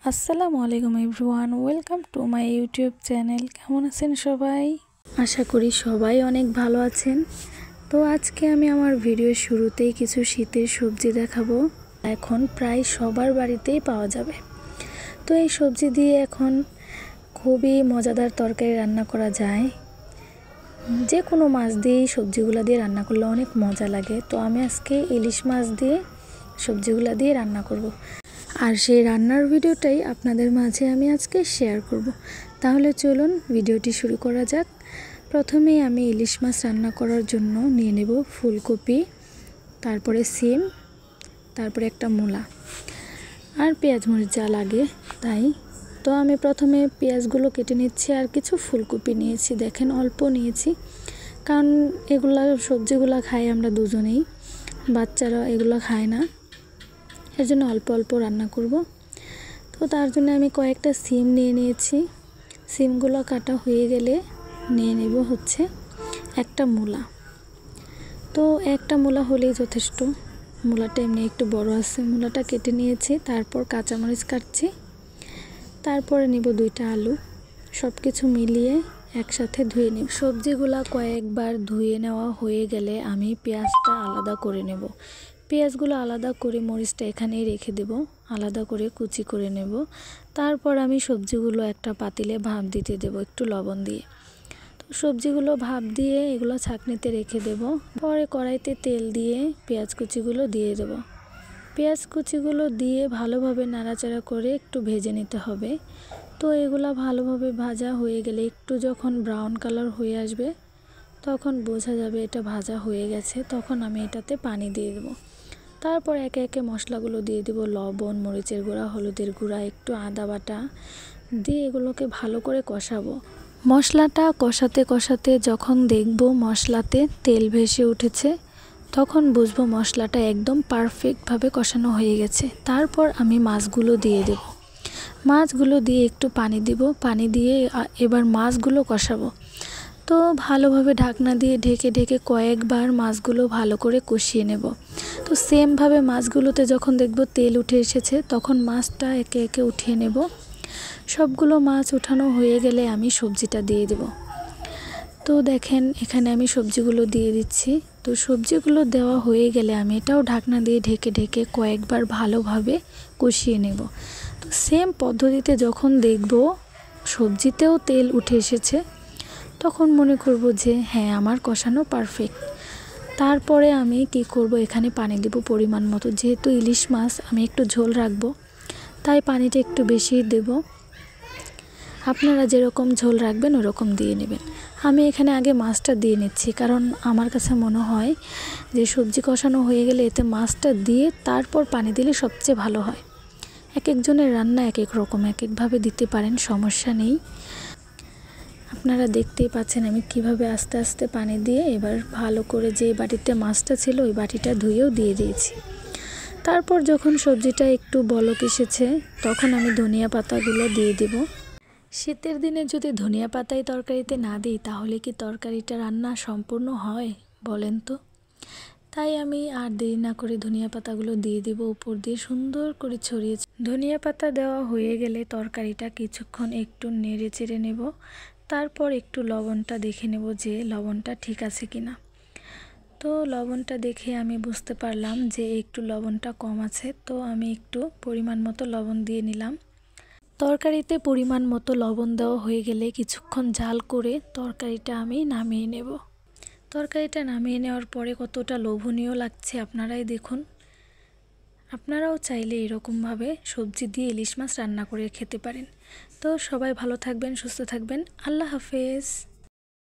আসসালামু আলাইকুম everyone, welcome to my YouTube channel. কেমন আছেন সবাই? আশা করি সবাই অনেক ভালো আছেন। তো আজকে আমি আমার ভিডিওর শুরুতেই কিছু শীতের সবজি দেখাবো। এখন প্রায় সবার বাড়িতেই পাওয়া যাবে। তো এই সবজি দিয়ে এখন খুবই মজাদার তরকারি রান্না করা যায়। যে কোনো মাছ দিয়ে সবজিগুলো দিয়ে রান্না করলে অনেক মজা লাগে। তো আমি আজকে ইলিশ মাছ দিয়ে সবজিগুলো দিয়ে রান্না করব। আর সেই রান্নার ভিডিওটাই আপনাদের মাঝে আমি আজকে শেয়ার করব। তাহলে চলুন ভিডিওটি শুরু করা যাক। প্রথমেই আমি ইলিশ মাছ রান্না করার জন্য নিয়ে নেব ফুলকপি, তারপরে সিম, তারপরে একটা মূলা আর পেঁয়াজ মরিচ যা লাগে তাই। তো আমি প্রথমে পেঁয়াজগুলো কেটে নিচ্ছি আর কিছু ফুলকপি নিয়েছি, দেখেন অল্প নিয়েছি, কারণ এগুলা সবজিগুলো খাই আমরা দুজনেই, বাচ্চারা এগুলো খায় না, এর জন্য অল্প অল্প রান্না করব। তো তার জন্য আমি কয়েকটা সিম নিয়ে নিয়েছি। সিমগুলো কাটা হয়ে গেলে নিয়ে নেব হচ্ছে একটা মূলা। তো একটা মূলা হলেই যথেষ্ট, মূলাটা এমনি একটু বড় আছে, মূলাটা কেটে নিয়েছি। তারপর কাঁচামরিচ কাটছি, তারপরে নিব 2টা আলু। সব কিছু মিলিয়ে একসাথে ধুয়ে নেব। সবজিগুলা কয়েকবার ধুয়ে নেওয়া হয়ে গেলে আমি পেঁয়াজটা আলাদা করে নেব। পেঁয়াজগুলো আলাদা করে মরিচটা এখানেই রেখে দেব, আলাদা করে কুচি করে নেব। তারপর আমি সবজিগুলো একটা পাতিলে ভাপ দিতে দেব একটু লবণ দিয়ে। তো সবজিগুলো ভাপ দিয়ে এগুলো ছাঁকনিতে রেখে দেব। পরে কড়াইতে তেল দিয়ে পেঁয়াজ কুচিগুলো দিয়ে দেব। পেঁয়াজ কুচিগুলো দিয়ে ভালোভাবে নাড়াচাড়া করে একটু ভেজে নিতে হবে। তো এগুলো ভালোভাবে ভাজা হয়ে গেলে একটু যখন ব্রাউন কালার হয়ে আসবে তখন বোঝা যাবে এটা ভাজা হয়ে গেছে। তখন আমি এটাতে পানি দিয়ে দেব। তারপর একে একে মশলাগুলো দিয়ে দেব, লবণ, মরিচের গুঁড়া, হলুদের গুঁড়া, একটু আদা বাটা দিয়ে এগুলোকে ভালো করে কষাবো। মশলাটা কষাতে কষাতে যখন দেখব মশলাতে তেল ভেসে উঠেছে তখন বুঝবো মশলাটা একদম পারফেক্টভাবে কষানো হয়ে গেছে। তারপর আমি মাছগুলো দিয়ে দেব। মাছগুলো দিয়ে একটু পানি দিব, পানি দিয়ে এবার মাছগুলো কষাবো। তো ভালোভাবে ঢাকনা দিয়ে ঢেকে ঢেকে কয়েকবার মাছগুলো ভালো করে কষিয়ে নেব। তো সেমভাবে মাছগুলোতে যখন দেখব তেল উঠে এসেছে তখন মাছটা একে একে উঠিয়ে নেব। সবগুলো মাছ উঠানো হয়ে গেলে আমি সবজিটা দিয়ে দেব। তো দেখেন এখানে আমি সবজিগুলো দিয়ে দিচ্ছি। তো সবজিগুলো দেওয়া হয়ে গেলে আমি এটাও ঢাকনা দিয়ে ঢেকে ঢেকে কয়েকবার ভালোভাবে কষিয়ে নেব। তো সেম পদ্ধতিতে যখন দেখব সবজিতেও তেল উঠে এসেছে তখন মনে করব যে হ্যাঁ আমার কষানো পারফেক্ট। তারপরে আমি কি করব, এখানে পানি দেব পরিমাণ মতো। যেহেতু ইলিশ মাছ আমি একটু ঝোল রাখবো তাই পানিটা একটু বেশি দেব। আপনারা যেরকম ঝোল রাখবেন ওরকম দিয়ে নেবেন। আমি এখানে আগে মাছটা দিয়ে নিচ্ছি, কারণ আমার কাছে মনে হয় যে সবজি কষানো হয়ে গেলে এতে মাছটা দিয়ে তারপর পানি দিলে সবচেয়ে ভালো হয়। এক একজনের রান্না এক এক রকম, এক একভাবে দিতে পারেন, সমস্যা নেই। আপনারা দেখতেই পাচ্ছেন আমি কিভাবে আস্তে আস্তে পানি দিয়ে এবার ভালো করে যে বাটিতে মাছটা ছিল ওই বাটিটা ধুয়েও দিয়ে দিয়েছি। তারপর যখন সবজিটা একটু বলক এসেছে তখন আমি ধনিয়া পাতাগুলো দিয়ে দেব। শীতের দিনে যদি ধনিয়া পাতায় তরকারিতে না দিই তাহলে কি তরকারিটা রান্না সম্পূর্ণ হয় বলেন তো? তাই আমি আর দেরি না করে ধনিয়া পাতাগুলো দিয়ে দেব, উপর দিয়ে সুন্দর করে ছড়িয়ে। ধনিয়া পাতা দেওয়া হয়ে গেলে তরকারিটা কিছুক্ষণ একটু নেড়ে চেড়ে নেব। তারপর একটু লবণটা দেখে নেব যে লবণটা ঠিক আছে কিনা। তো লবণটা দেখে আমি বুঝতে পারলাম যে একটু লবণটা কম আছে, তো আমি একটু পরিমাণ মতো লবণ দিয়ে নিলাম। তরকারিতে পরিমাণ মতো লবণ দেওয়া হয়ে গেলে কিছুক্ষণ জাল করে তরকারিটা আমি নামিয়ে নেব। তরকারিটা নামিয়ে নেওয়ার পরে কতটা লোভনীয় লাগছে আপনারাই দেখুন। আপনারাও চাইলে এরকমভাবে সবজি দিয়ে ইলিশ মাছ রান্না করে খেতে পারেন। তো সবাই ভালো থাকবেন, সুস্থ থাকবেন। আল্লাহ হাফেজ।